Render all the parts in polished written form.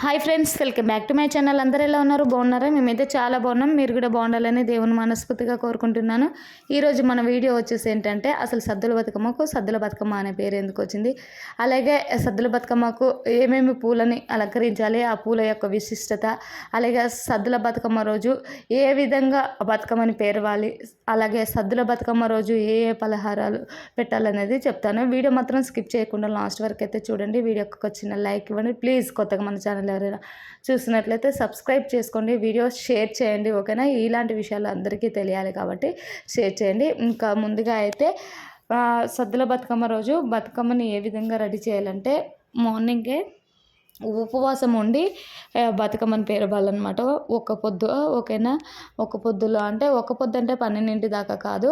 Hi friends, welcome back to my channel. అందరూ ఎలా ఉన్నారు? బాగున్నారా? మేమైతే చాలా బాగున్నాం. మీరు కూడా బాగుండాలని దేవుని మనస్ఫూర్తిగా కోరుకుంటున్నాను. ఈరోజు మన వీడియో వచ్చేసి ఏంటంటే, అసలు సద్దుల బతుకమ్మకు సద్దుల బతుకమ్మ అనే పేరు ఎందుకు వచ్చింది, అలాగే సద్దుల బతుకమ్మకు ఏమేమి పూలని అలంకరించాలి, ఆ పూల యొక్క విశిష్టత, అలాగే సద్దుల బతుకమ్మ రోజు ఏ విధంగా బతుకమ్మని పేరవాలి, అలాగే సద్దుల బతుకమ్మ రోజు ఏ ఏ పలహారాలు పెట్టాలనేది చెప్తాను. వీడియో మాత్రం స్కిప్ చేయకుండా లాస్ట్ వరకు అయితే చూడండి. వీడియోకి ఒక చిన్న లైక్ ఇవ్వండి ప్లీజ్. కొత్తగా మన ఛానల్ ఎవరైనా చూసినట్లయితే సబ్స్క్రైబ్ చేసుకోండి, వీడియో షేర్ చేయండి. ఓకేనా? ఇలాంటి విషయాలు అందరికీ తెలియాలి కాబట్టి షేర్ చేయండి. ఇంకా ముందుగా అయితే సద్దుల బతుకమ్మ రోజు బతుకమ్మని ఏ విధంగా రెడీ చేయాలంటే, మార్నింగే ఉపవాసం ఉండి బతుకమ్మని పేరవాలన్నమాట. ఒక్క పొద్దు. ఓకేనా? ఒక్క పొద్దులో అంటే ఒక్క పొద్దు అంటే 12 దాకా కాదు,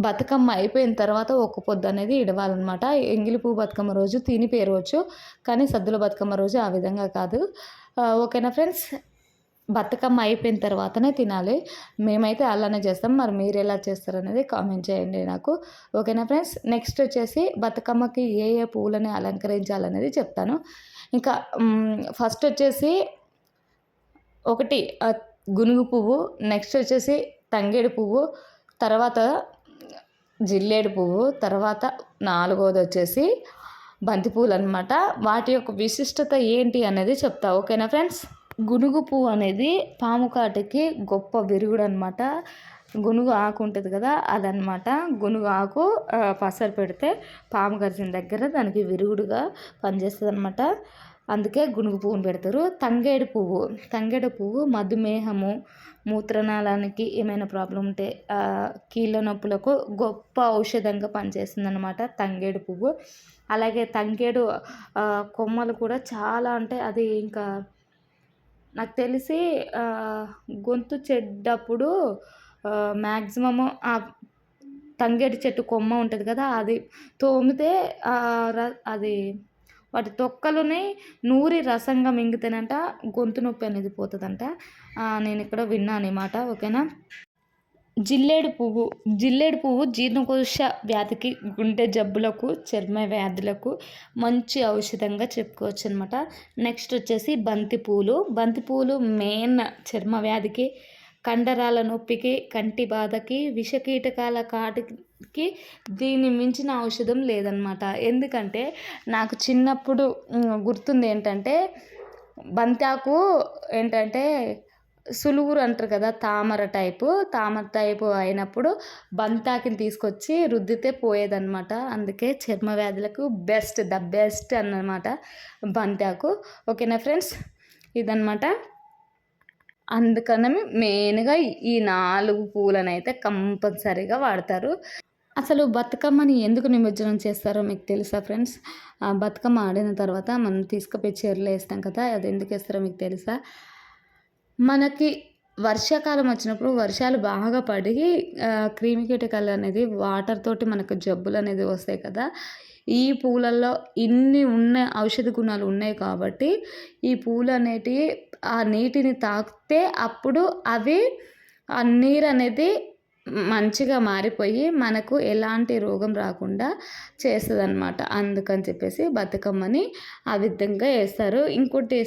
బతుకమ్మ అయిపోయిన తర్వాత ఒక్క పొద్దు అనేది ఇడవాలన్నమాట. ఎంగిలి పువ్వు బతుకమ్మ రోజు తిని పేరవచ్చు, కానీ సద్దుల బతుకమ్మ రోజు ఆ విధంగా కాదు. ఓకేనా ఫ్రెండ్స్? బతుకమ్మ అయిపోయిన తర్వాతనే తినాలి. మేమైతే అలానే చేస్తాం. మరి మీరు ఎలా చేస్తారు అనేది కామెంట్ చేయండి నాకు. ఓకేనా ఫ్రెండ్స్? నెక్స్ట్ వచ్చేసి బతుకమ్మకి ఏ ఏ పువ్వులని అలంకరించాలనేది చెప్తాను. ఇంకా ఫస్ట్ వచ్చేసి ఒకటి గునుగు పువ్వు, నెక్స్ట్ వచ్చేసి తంగేడు పువ్వు, తర్వాత జిల్లేడు పువ్వు, తర్వాత నాలుగోది వచ్చేసి బంతిపూలు అనమాట. వాటి యొక్క విశిష్టత ఏంటి అనేది చెప్తా. ఓకేనా ఫ్రెండ్స్? గునుగు పువ్వు అనేది పాము కాటికి గొప్ప విరుగుడు అనమాట. గునుగు ఆకు ఉంటుంది కదా, అదనమాట. గునుగు ఆకు పసరు పెడితే పాము కరిచిన దగ్గర దానికి విరుగుడుగా పనిచేస్తుంది అనమాట. అందుకే గునుగు పువ్వుని పెడతారు. తంగేడు పువ్వు మధుమేహము, మూత్రనాళానికి ఏమైనా ప్రాబ్లం ఉంటే, కీళ్ళ నొప్పులకు గొప్ప ఔషధంగా పనిచేస్తుంది అనమాట తంగేడు పువ్వు. అలాగే తంగేడు కొమ్మలు కూడా చాలా, అంటే అది ఇంకా నాకు తెలిసి గొంతు చెడ్డప్పుడు మ్యాక్సిమము ఆ తంగేడు చెట్టు కొమ్మ ఉంటుంది కదా, అది తోమితే అది వాటి తొక్కలని నూరి రసంగా మింగితేనంట గొంతు నొప్పి అనేది పోతుందంట. నేను ఇక్కడ విన్నాను అన్నమాట. ఓకేనా? జిల్లేడు పువ్వు జీర్ణకోశ వ్యాధికి, గుండె జబ్బులకు, చర్మ వ్యాధులకు మంచి ఔషధంగా చెప్పుకోవచ్చు అనమాట. నెక్స్ట్ వచ్చేసి బంతిపూలు మెయిన్ చర్మ వ్యాధికి, కండరాల నొప్పికి, కంటి బాధకి, విషకీటకాల కాటికి దీన్ని మించిన ఔషధం లేదనమాట. ఎందుకంటే నాకు చిన్నప్పుడు గుర్తుంది ఏంటంటే, బంతాకు ఏంటంటే సులువురు అంటారు కదా, తామర టైపు అయినప్పుడు బంతాకిని తీసుకొచ్చి రుద్దితే పోయేదన్నమాట. అందుకే చర్మ వ్యాధులకు ద బెస్ట్ అన్నమాట బంతాకు. ఓకేనా ఫ్రెండ్స్? ఇదన్నమాట. అందుకని మెయిన్గా ఈ 4 పూలను అయితే కంపల్సరీగా వాడతారు. అసలు బతుకమ్మని ఎందుకు నిమజ్జనం చేస్తారో మీకు తెలుసా ఫ్రెండ్స్? బతుకమ్మ ఆడిన తర్వాత మనం తీసుకుపోయి చీరలు వేస్తాం కదా, అది ఎందుకు వేస్తారో మీకు తెలుసా? మనకి వర్షాకాలం వచ్చినప్పుడు వర్షాలు బాగా పడి క్రిమికీటకాలు అనేది వాటర్ తోటి మనకు జబ్బులు అనేది వస్తాయి కదా, ఈ పూలల్లో ఇన్ని ఔషధ గుణాలు ఉన్నాయి కాబట్టి ఈ పూలు అనేటివి ఆ నీటిని తాకితే అప్పుడు అవి ఆ నీరు అనేది మంచిగా మారిపోయి మనకు ఎలాంటి రోగం రాకుండా చేస్తుంది అనమాట. అందుకని చెప్పేసి బతుకమ్మని ఆ విధంగా వేస్తారు. ఇంకోటి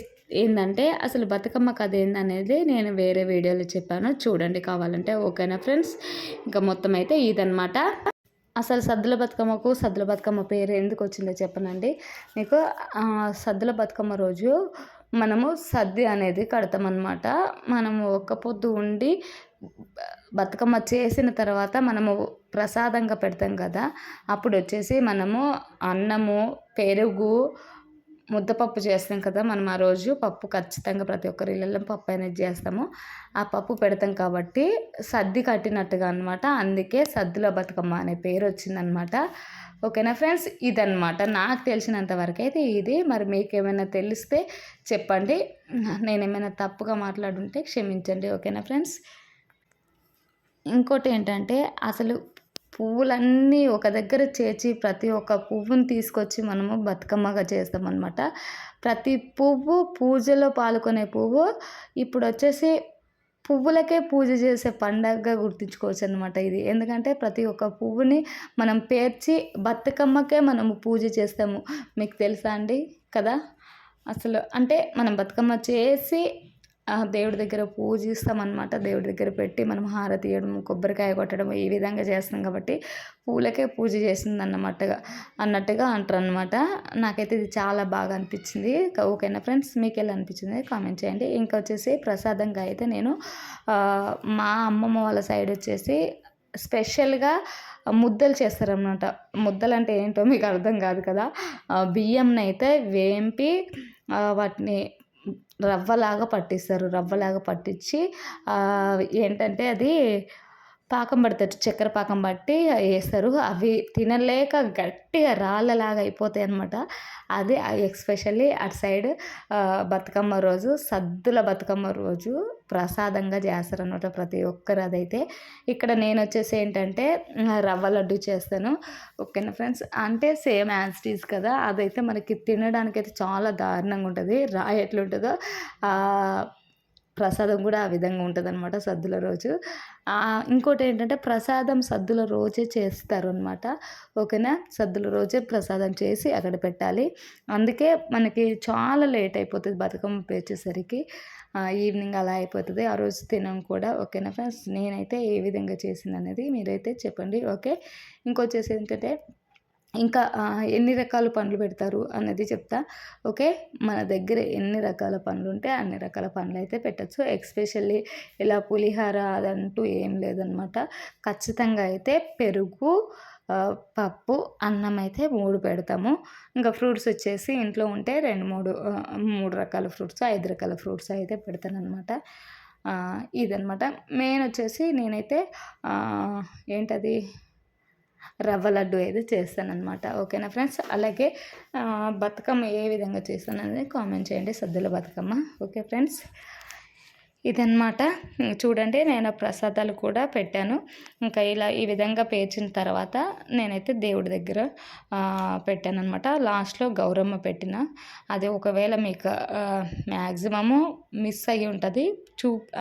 ఏంటంటే, అసలు బతుకమ్మ కథ ఏందనేది నేను వేరే వీడియోలో చెప్పాను, చూడండి కావాలంటే. ఓకేనా ఫ్రెండ్స్? ఇంకా మొత్తం అయితే ఇదనమాట. అసలు సద్దుల బతుకమ్మ పేరు ఎందుకు వచ్చిందో చెప్పనండి మీకు. సద్దుల బతుకమ్మ రోజు మనము సద్ది అనేది కడతామన్నమాట. మనము ఒక్క పొద్దు ఉండి బతుకమ్మ చేసిన తర్వాత మనము ప్రసాదంగా పెడతాం కదా, అప్పుడు వచ్చేసి మనము అన్నము, పెరుగు, ముద్దపప్పు చేస్తాం కదా మనం. ఆ రోజు పప్పు ఖచ్చితంగా ప్రతి ఒక్కరి ఇళ్ళల్లో పప్పు అనేది చేస్తాము. ఆ పప్పు పెడతాం కాబట్టి సద్ది కట్టినట్టుగా అనమాట. అందుకే సద్దుల బతుకమ్మ అనే పేరు వచ్చిందనమాట. ఓకేనా ఫ్రెండ్స్? ఇదన్నమాట నాకు తెలిసినంత వరకు అయితే ఇది. మరి మీకు ఏమైనా తెలిస్తే చెప్పండి, నేనేమైనా తప్పుగా మాట్లాడుంటే క్షమించండి. ఓకేనా ఫ్రెండ్స్? ఇంకోటి ఏంటంటే, అసలు పువ్వులన్నీ ఒక దగ్గర చేర్చి ప్రతి ఒక్క పువ్వుని తీసుకొచ్చి మనము బతుకమ్మగా చేస్తామన్నమాట. ప్రతి పువ్వు పూజలో పాల్గొనే పువ్వు ఇప్పుడు వచ్చేసి పువ్వులకే పూజ చేసే పండగగా గుర్తించుకోవచ్చు అనమాట ఇది. ఎందుకంటే ప్రతి ఒక్క పువ్వుని మనం పేర్చి బతుకమ్మకే మనము పూజ చేస్తాము. మీకు తెలుసా అండి కదా? అసలు అంటే మనం బతుకమ్మ చేసి దేవుడి దగ్గర పూజిస్తామనమాట. దేవుడి దగ్గర పెట్టి మనం హారతి ఇయ్యడం, కొబ్బరికాయ కొట్టడం ఈ విధంగా చేస్తాం కాబట్టి పూలకే పూజ చేసిందన్నమాటగా అన్నట్టుగా అంటారనమాట. నాకైతే ఇది చాలా బాగా అనిపించింది. ఓకేనా ఫ్రెండ్స్, మీకెలా అనిపించింది కామెంట్ చేయండి. ఇంకా వచ్చేసి ప్రసాదంగా అయితే నేను మా అమ్మమ్మ వాళ్ళ సైడ్ వచ్చేసి స్పెషల్‌గా ముద్దలు చేస్తారనమాట. ముద్దలంటే ఏంటో మీకు అర్థం కాదు కదా! బియ్యంనైతే వేంపి వాటిని రవ్వలాగా పట్టిస్తారు. రవ్వలాగా పట్టించి ఏంటంటే అది పాకం పడతారు. చక్కెర పాకం పట్టి ఏస్తారు. అవి తినలేక గట్టిగా రాళ్ళలాగా అయిపోతాయన్నమాట. అది ఎస్పెషల్లీ అటు సైడ్ బతుకమ్మ రోజు, సద్దుల బతుకమ్మ రోజు ప్రసాదంగా చేస్తారనమాట ప్రతి ఒక్కరు అదైతే. ఇక్కడ నేనొచ్చేసి ఏంటంటే రవ్వ లడ్డు చేస్తాను. ఓకేనా ఫ్రెండ్స్. అంటే సేమ్ యాజ్ ఇట్ ఈజ్ కదా! అదైతే మనకి తినడానికైతే చాలా దారుణంగా ఉంటుంది. రాయి ఎట్లుంటుందో ప్రసాదం కూడా ఆ విధంగా ఉంటుందన్నమాట సద్దుల రోజు. ఇంకోటి ఏంటంటే ప్రసాదం సద్దుల రోజే చేస్తారనమాట. ఓకేనా. సద్దుల రోజే ప్రసాదం చేసి అక్కడ పెట్టాలి. అందుకే మనకి చాలా లేట్ అయిపోతుంది బతుకమ్మ పేర్చేసరికి. ఈవినింగ్ అలా అయిపోతుంది. ఆ రోజు తినం కూడా. ఓకేనా ఫ్రెండ్స్. నేనైతే ఏ విధంగా చేసిందనేది మీరైతే చెప్పండి. ఓకే. ఇంకొచ్చేసి ఏంటంటే ఇంకా ఎన్ని రకాల పండ్లు పెడతారు అన్నది చెప్తా. ఓకే. మన దగ్గర ఎన్ని రకాల పండ్లు ఉంటే అన్ని రకాల పండ్లు అయితే పెట్టచ్చు. ఎస్పెషల్లీ ఇలా పులిహోర అదంటూ ఏం లేదనమాట. ఖచ్చితంగా అయితే పెరుగు, పప్పు, అన్నం అయితే 3 పెడతాము. ఇంకా ఫ్రూట్స్ వచ్చేసి ఇంట్లో ఉంటే 3 రకాల ఫ్రూట్స్, 5 రకాల ఫ్రూట్స్ అయితే పెడతాననమాట. ఇదనమాట. మెయిన్ వచ్చేసి నేనైతే ఏంటది రవ్వ లడ్డు అయితే చేస్తాననమాట. ఓకేనా ఫ్రెండ్స్. అలాగే బతుకమ్మ ఏ విధంగా చేస్తాననేది కామెంట్ చేయండి. సద్దుల బతుకమ్మ. Okay friends. ఇదనమాట. చూడండి నేను ప్రసాదాలు కూడా పెట్టాను. ఇంకా ఇలా ఈ విధంగా పేర్చిన తర్వాత నేనైతే దేవుడి దగ్గర పెట్టాననమాట. లాస్ట్లో గౌరమ్మ పెట్టిన. అది ఒకవేళ మీకు మ్యాక్సిమము మిస్ అయ్యి ఉంటుంది.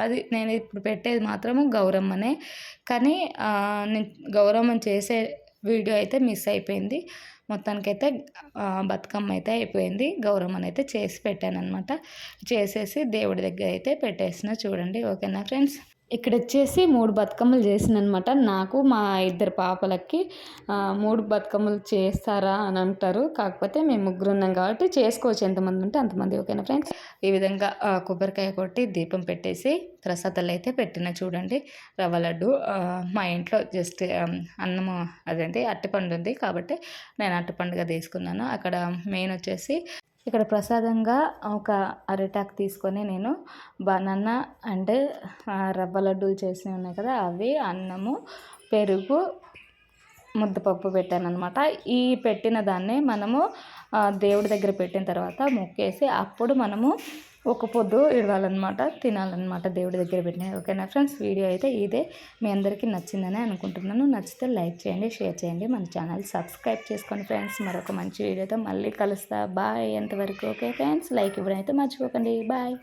అది నేను ఇప్పుడు పెట్టేది మాత్రము గౌరమ్మనే. కానీ నేను గౌరమ్మని చేసే వీడియో అయితే మిస్ అయిపోయింది. మొత్తానికైతే బతుకమ్మ అయితే అయిపోయింది. గౌరమ్మని అయితే చేసి పెట్టాననమాట. చేసేసి దేవుడి దగ్గర అయితే పెట్టేసిన చూడండి. ఓకేనా ఫ్రెండ్స్. ఇక్కడ వచ్చేసి 3 బతుకమ్మలు చేసిననమాట. నాకు మా 2 పాపలకి 3 బతుకమ్మలు చేస్తారా అని అంటారు. కాకపోతే మేము ముగ్గురు ఉన్నాం కాబట్టి చేసుకోవచ్చు, ఎంతమంది ఉంటే అంతమంది. ఓకేనా ఫ్రెండ్స్. ఈ విధంగా కొబ్బరికాయ కొట్టి దీపం పెట్టేసి ప్రసాదాలు అయితే పెట్టిన చూడండి. రవ్వ లడ్డు మా ఇంట్లో జస్ట్ అన్నము అదేంటి అరటిపండు ఉంది కాబట్టి నేను అరటిపండుగా తీసుకున్నాను. అక్కడ మెయిన్ వచ్చేసి ఇక్కడ ప్రసాదంగా ఒక అరిటాకు తీసుకొని నేను బనానా అండ్ రవ్వ లడ్డూలు చేసినవి ఉన్నాయి కదా అవి, అన్నము, పెరుగు, ముద్దపప్పు పెట్టానన్నమాట. ఈ పెట్టిన దాన్ని మనము దేవుడి దగ్గర పెట్టిన తర్వాత మొక్కేసి అప్పుడు మనము ఒక పొద్దు ఇడవాలన్నమాట, తినాలన్నమాట దేవుడి దగ్గర పెట్టినవి. ఓకేనా ఫ్రెండ్స్. వీడియో అయితే ఇదే. మీ అందరికీ నచ్చిందని అనుకుంటున్నాను. నచ్చితే లైక్ చేయండి, షేర్ చేయండి, మన ఛానల్ సబ్స్క్రైబ్ చేసుకోండి ఫ్రెండ్స్. మరొక మంచి వీడియోతో మళ్ళీ కలుస్తా. బాయ్. ఎంతవరకు ఓకే ఫ్రెండ్స్. లైక్ ఇవ్వడం అయితే మర్చిపోకండి. బాయ్.